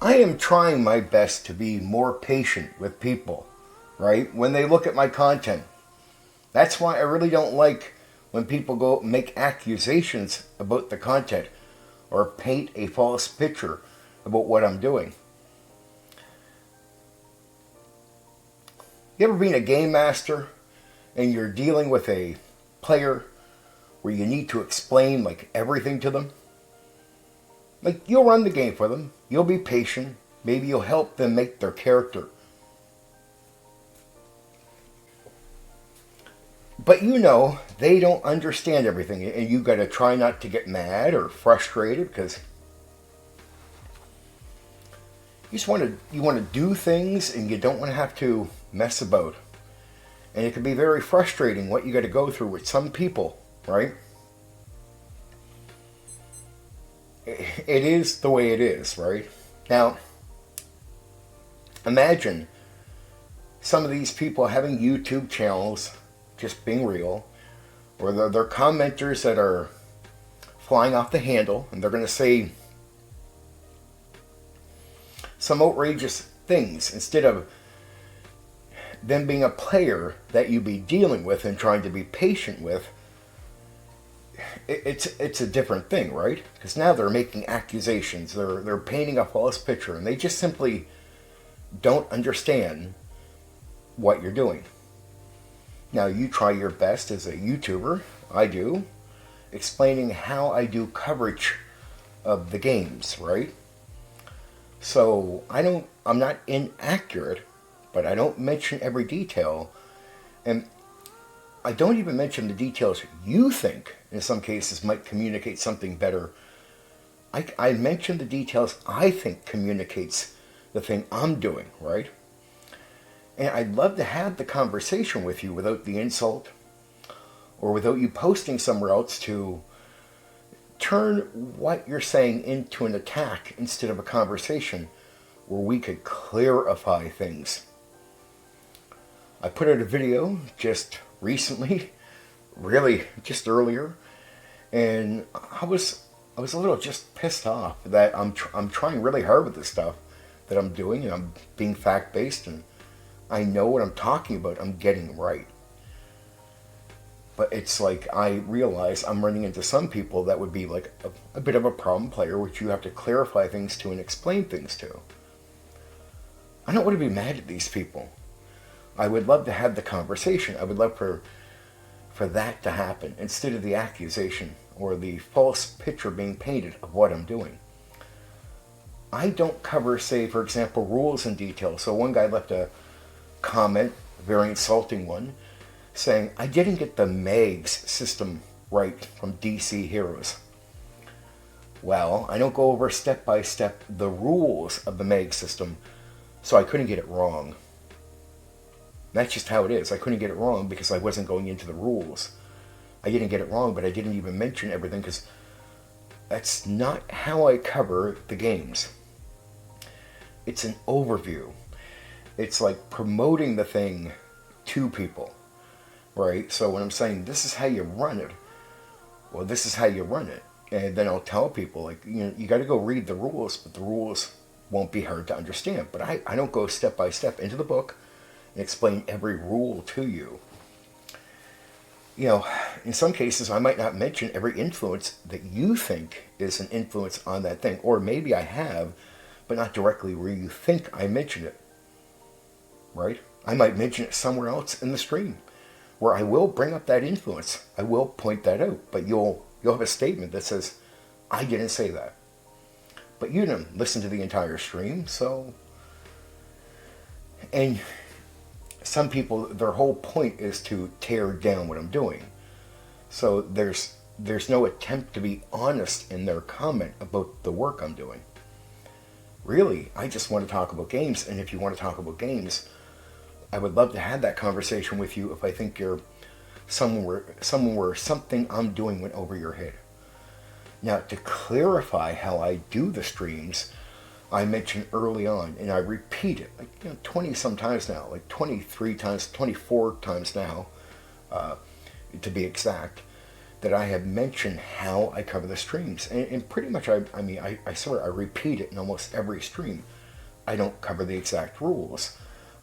I am trying my best to be more patient with people, right? When they look at my content. That's why I really don't like when people go make accusations about the content or paint a false picture about what I'm doing. You ever been a game master and you're dealing with a player where you need to explain like everything to them? Like, you'll run the game for them, you'll be patient, maybe you'll help them make their character. But you know, they don't understand everything, and you gotta try not to get mad or frustrated because you want to do things and you don't want to have to mess about. And it can be very frustrating what you got to go through with some people, right? It is the way it is, right? Now, imagine some of these people having YouTube channels, just being real, or they're commenters that are flying off the handle, and they're going to say some outrageous things instead of them being a player that you be dealing with and trying to be patient with. It's a different thing, right? Because now they're making accusations, they're painting a false picture, and they just simply don't understand what you're doing. Now, you try your best as a YouTuber, I do, explaining how I do coverage of the games, right? So I'm not inaccurate, but I don't mention every detail, and I don't even mention the details you think in some cases might communicate something better. I mention the details I think communicates the thing I'm doing, right? And I'd love to have the conversation with you without the insult or without you posting somewhere else to turn what you're saying into an attack instead of a conversation where we could clarify things. I put out a video just recently, really just earlier, and I was a little just pissed off that I'm trying really hard with this stuff that I'm doing, and I'm being fact-based, and I know what I'm talking about, I'm getting right. But it's like I realize I'm running into some people that would be like a bit of a problem player, which you have to clarify things to and explain things to. I don't want to be mad at these people. I would love to have the conversation. I would love for that to happen instead of the accusation or the false picture being painted of what I'm doing. I don't cover, say, for example, rules in detail. So one guy left a comment, a very insulting one, saying, I didn't get the Megs system right from DC Heroes. Well, I don't go over step by step the rules of the Meg system, so I couldn't get it wrong. That's just how it is. I couldn't get it wrong because I wasn't going into the rules. I didn't get it wrong, but I didn't even mention everything because that's not how I cover the games. It's an overview. It's like promoting the thing to people, right? So when I'm saying this is how you run it, well, this is how you run it. And then I'll tell people, like, you got to go read the rules, but the rules won't be hard to understand. But I don't go step by step into the book and explain every rule to you. In some cases, I might not mention every influence that you think is an influence on that thing. Or maybe I have, but not directly where you think I mentioned it. Right? I might mention it somewhere else in the stream where I will bring up that influence. I will point that out. But you'll have a statement that says, I didn't say that. But you didn't listen to the entire stream, so... And some people, their whole point is to tear down what I'm doing. So there's no attempt to be honest in their comment about the work I'm doing. Really, I just want to talk about games, and if you want to talk about games, I would love to have that conversation with you if I think you're someone where something I'm doing went over your head. Now, to clarify how I do the streams, I mentioned early on, and I repeat it, 20 some times now, like 23 times, 24 times now, to be exact, that I have mentioned how I cover the streams. And pretty much, I swear, I repeat it in almost every stream. I don't cover the exact rules.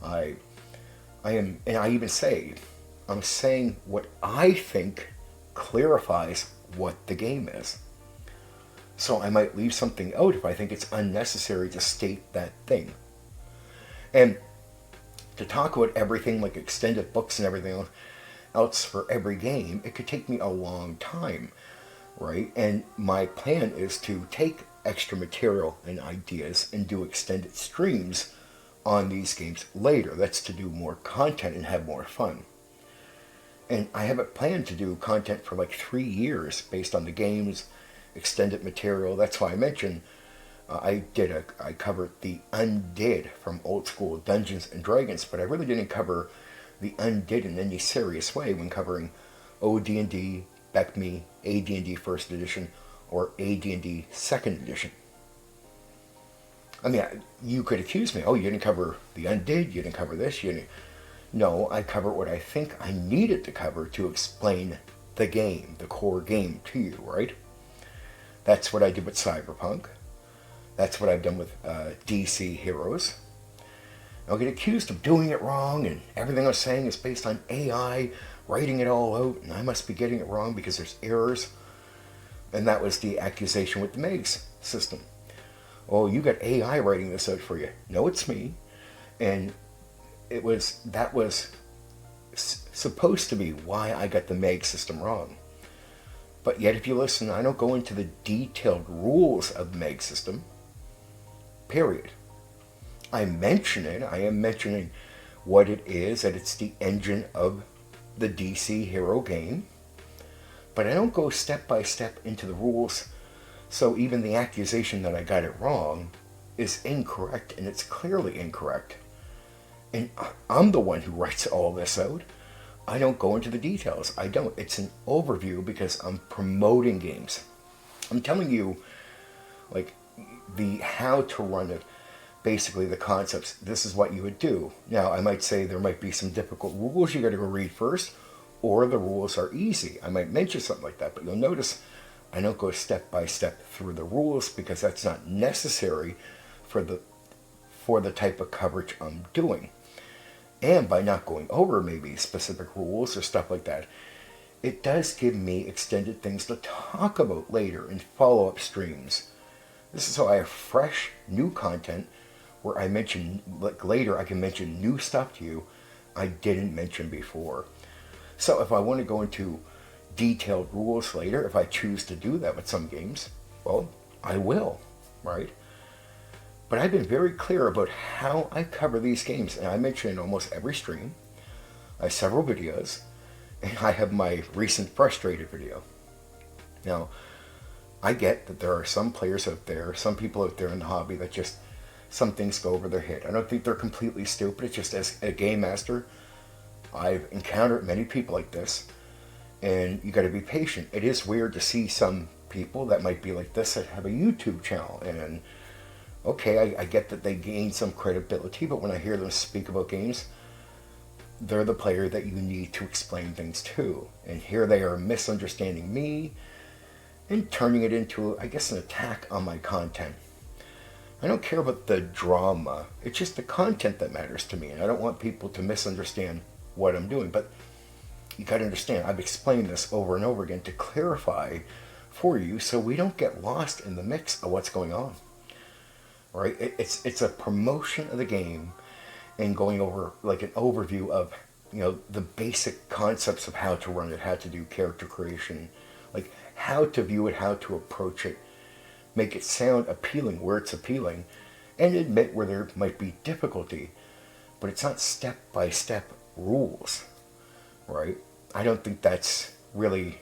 I am, and I even say, I'm saying what I think clarifies what the game is. So I might leave something out if I think it's unnecessary to state that thing. And to talk about everything like extended books and everything else for every game, it could take me a long time, right? And my plan is to take extra material and ideas and do extended streams on these games later. That's to do more content and have more fun. And I have it planned to do content for like 3 years based on the games, extended material. That's why I mentioned I covered the Undead from old school Dungeons and Dragons, but I really didn't cover the Undead in any serious way when covering OD&D, BECME, AD&D First Edition, or AD&D Second Edition. I mean, you could accuse me, oh, you didn't cover the Undead, you didn't cover this, you didn't. No, I cover what I think I needed to cover to explain the game, the core game to you, right? That's what I did with Cyberpunk. That's what I've done with DC Heroes. I'll get accused of doing it wrong, and everything I'm saying is based on AI writing it all out, and I must be getting it wrong because there's errors. And that was the accusation with the MEGS system. Oh, you got AI writing this out for you. No, it's me. And that was supposed to be why I got the MEG system wrong. But yet if you listen, I don't go into the detailed rules of the MEG system. Period. I mention it. I am mentioning what it is, that it's the engine of the DC Hero game. But I don't go step by step into the rules. So even the accusation that I got it wrong is incorrect, and it's clearly incorrect. And I'm the one who writes all this out. I don't go into the details. I don't. It's an overview because I'm promoting games. I'm telling you, like, the how to run it, basically the concepts. This is what you would do. Now, I might say there might be some difficult rules you got to go read first, or the rules are easy. I might mention something like that, but you'll notice I don't go step by step through the rules because that's not necessary for the type of coverage I'm doing. And by not going over maybe specific rules or stuff like that, it does give me extended things to talk about later in follow-up streams. This is how I have fresh, new content where I mention, like later I can mention new stuff to you I didn't mention before. So if I want to go into detailed rules later, if I choose to do that with some games, well, I will, right? But I've been very clear about how I cover these games, and I mention in almost every stream. I have several videos, and I have my recent frustrated video. Now, I get that there are some players out there, some people out there in the hobby that just, some things go over their head. I don't think they're completely stupid. It's just as a game master, I've encountered many people like this, and you got to be patient. It is weird to see some people that might be like this that have a YouTube channel, and okay, I get that they gain some credibility, but when I hear them speak about games, they're the player that you need to explain things to. And here they are misunderstanding me and turning it into, I guess, an attack on my content. I don't care about the drama. It's just the content that matters to me, and I don't want people to misunderstand what I'm doing. But you got to understand, I've explained this over and over again to clarify for you so we don't get lost in the mix of what's going on. Right? It's a promotion of the game and going over like an overview of, you know, the basic concepts of how to run it, how to do character creation, like how to view it, how to approach it, make it sound appealing where it's appealing, and admit where there might be difficulty. But it's not step-by-step rules, right? I don't think that's really...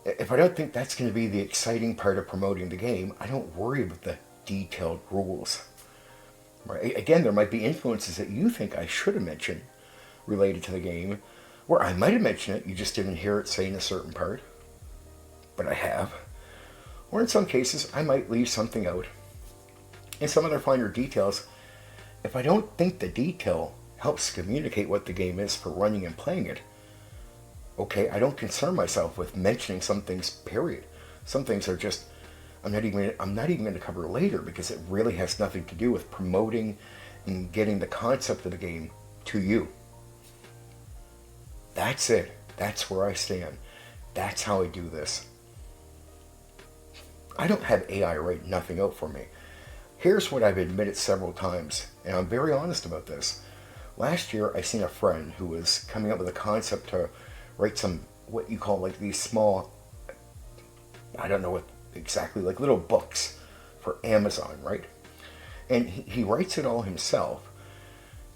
If I don't think that's going to be the exciting part of promoting the game, I don't worry about the detailed rules. Right? Again, there might be influences that you think I should have mentioned related to the game, where I might have mentioned it, you just didn't hear it say in a certain part, but I have. Or in some cases, I might leave something out. In some other finer details, if I don't think the detail helps communicate what the game is for running and playing it, Okay, I don't concern myself with mentioning some things, period. Some things are just, I'm not even going to cover later because it really has nothing to do with promoting and getting the concept of the game to you. That's it. That's where I stand. That's how I do this. I don't have AI write nothing out for me. Here's what I've admitted several times, and I'm very honest about this. Last year, I seen a friend who was coming up with a concept to write some, what you call like these small, I don't know what exactly, like little books for Amazon, right? And he writes it all himself.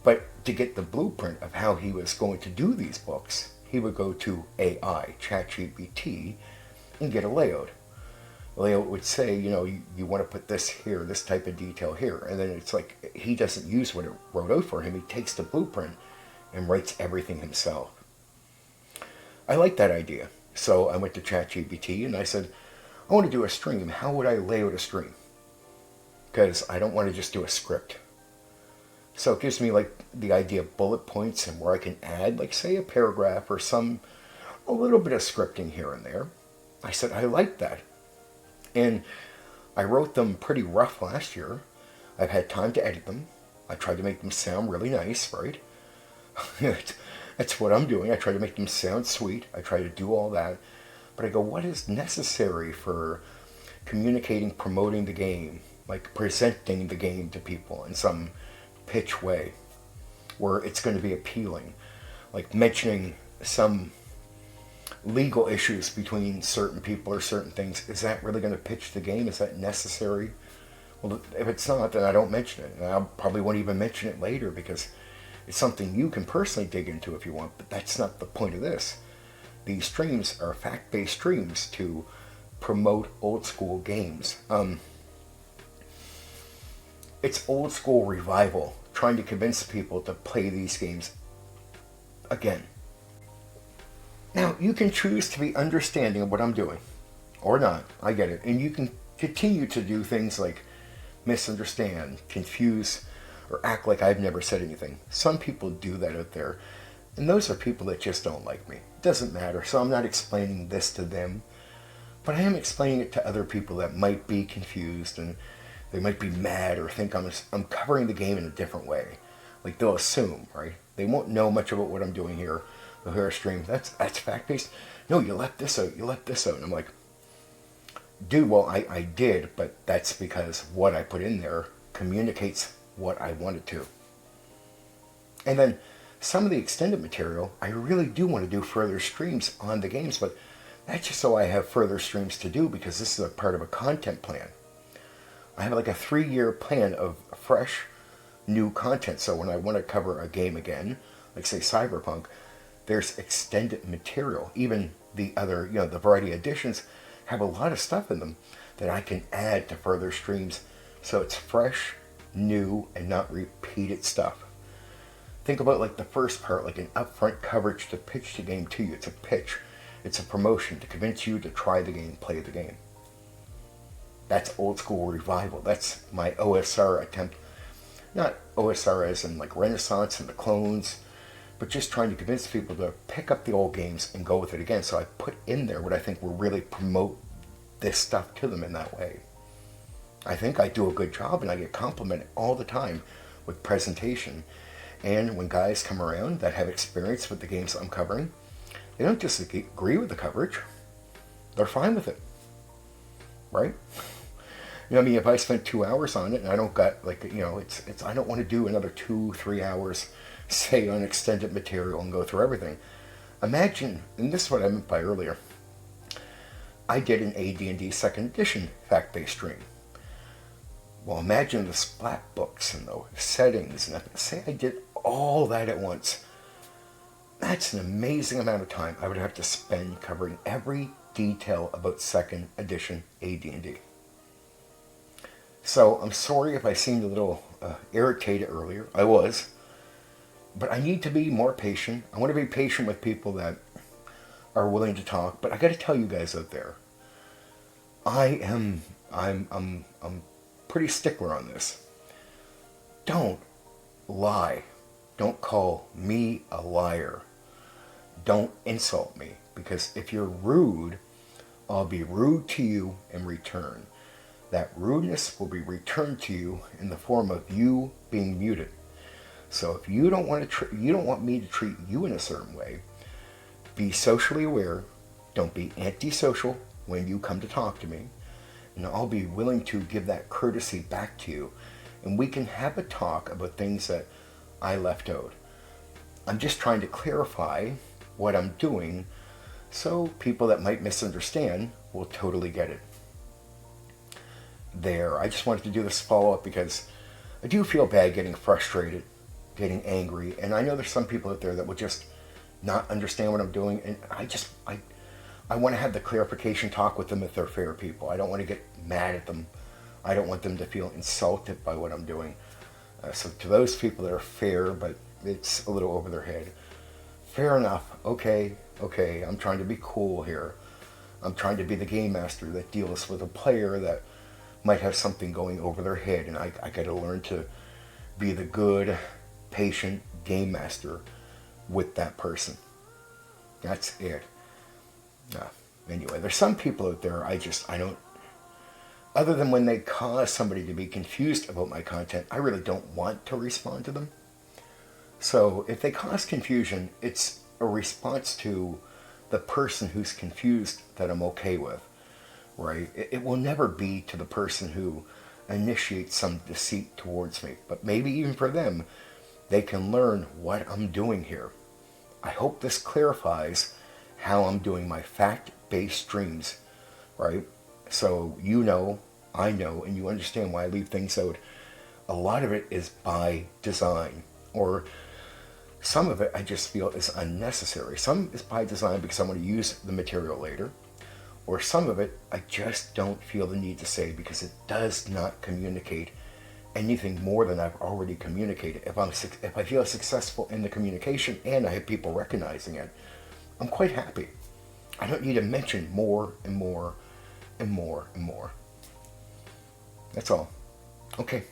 But to get the blueprint of how he was going to do these books, he would go to AI, ChatGPT, and get a layout. The layout would say, you want to put this here, this type of detail here. And then it's like he doesn't use what it wrote out for him. He takes the blueprint and writes everything himself. I like that idea. So I went to ChatGPT and I said, I want to do a stream. How would I lay out a stream? Because I don't want to just do a script. So it gives me like the idea of bullet points and where I can add, like say a paragraph or a little bit of scripting here and there. I said, I like that. And I wrote them pretty rough last year. I've had time to edit them. I tried to make them sound really nice, right? That's what I'm doing. I try to make them sound sweet. I try to do all that. But I go, what is necessary for communicating, promoting the game, like presenting the game to people in some pitch way where it's going to be appealing, like mentioning some legal issues between certain people or certain things. Is that really going to pitch the game? Is that necessary? Well, if it's not, then I don't mention it. And I probably won't even mention it later because it's something you can personally dig into if you want, but that's not the point of this. These streams are fact-based streams to promote old school games. It's old school revival, trying to convince people to play these games again. Now, you can choose to be understanding of what I'm doing, or not, I get it. And you can continue to do things like misunderstand, confuse, or act like I've never said anything. Some people do that out there, and those are people that just don't like me. It doesn't matter, so I'm not explaining this to them, but I am explaining it to other people that might be confused, and they might be mad or think I'm covering the game in a different way. Like they'll assume, right? They won't know much about what I'm doing here. They'll hear a stream. That's fact-based. No, you left this out. You left this out. And I'm like, dude, well, I did, but that's because what I put in there communicates what I wanted to. And then some of the extended material, I really do want to do further streams on the games, but that's just so I have further streams to do because this is a part of a content plan. I have like a 3-year plan of fresh, new content. So when I want to cover a game again, like say Cyberpunk, there's extended material. Even the other, the variety editions have a lot of stuff in them that I can add to further streams. So it's fresh, new, and not repeated stuff. Think about like the first part, like an upfront coverage to pitch the game to you. It's a pitch. It's a promotion to convince you to try the game, play the game. That's old school revival. That's my OSR attempt. Not OSR as in like Renaissance and the clones, but just trying to convince people to pick up the old games and go with it again. So I put in there what I think will really promote this stuff to them in that way. I think I do a good job and I get complimented all the time with presentation. And when guys come around that have experience with the games I'm covering, they don't just agree with the coverage. They're fine with it. Right? If I spent 2 hours on it and I don't got it's I don't want to do another 2-3 hours, say, on extended material and go through everything. Imagine, and this is what I meant by earlier, I did an AD&D 2nd edition fact-based stream. Well, imagine the splat books and the settings, and say I did all that at once. That's an amazing amount of time I would have to spend covering every detail about 2nd edition AD&D. So I'm sorry if I seemed a little irritated earlier. I was. But I need to be more patient. I want to be patient with people that are willing to talk. But I got to tell you guys out there, I'm pretty stickler on this. Don't lie. Don't call me a liar. don't insult me, because if you're rude, I'll be rude to you in return. That rudeness will be returned to you in the form of you being muted. So if you don't want me to treat you in a certain way, be socially aware. Don't be antisocial when you come to talk to me, and I'll be willing to give that courtesy back to you, and we can have a talk about things that I left out. I'm just trying to clarify what I'm doing so people that might misunderstand will totally get it. There, I just wanted to do this follow-up because I do feel bad getting frustrated, getting angry, and I know there's some people out there that will just not understand what I'm doing, and I want to have the clarification talk with them if they're fair people. I don't want to get mad at them. I don't want them to feel insulted by what I'm doing. So to those people that are fair, but it's a little over their head, fair enough. Okay, I'm trying to be cool here. I'm trying to be the game master that deals with a player that might have something going over their head, and I got to learn to be the good, patient game master with that person. That's it. Anyway, there's some people out there I don't, other than when they cause somebody to be confused about my content, I really don't want to respond to them. So if they cause confusion, it's a response to the person who's confused that I'm okay with, right? It will never be to the person who initiates some deceit towards me. But maybe even for them, they can learn what I'm doing here. I hope this clarifies how I'm doing my fact-based streams, right? So you know, I know, and you understand why I leave things out. A lot of it is by design, or some of it I just feel is unnecessary. Some is by design because I want to use the material later, or some of it I just don't feel the need to say because it does not communicate anything more than I've already communicated. If I feel successful in the communication and I have people recognizing it, I'm quite happy. I don't need to mention more and more and more and more. That's all. Okay.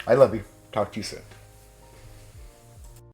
I love you. Talk to you soon.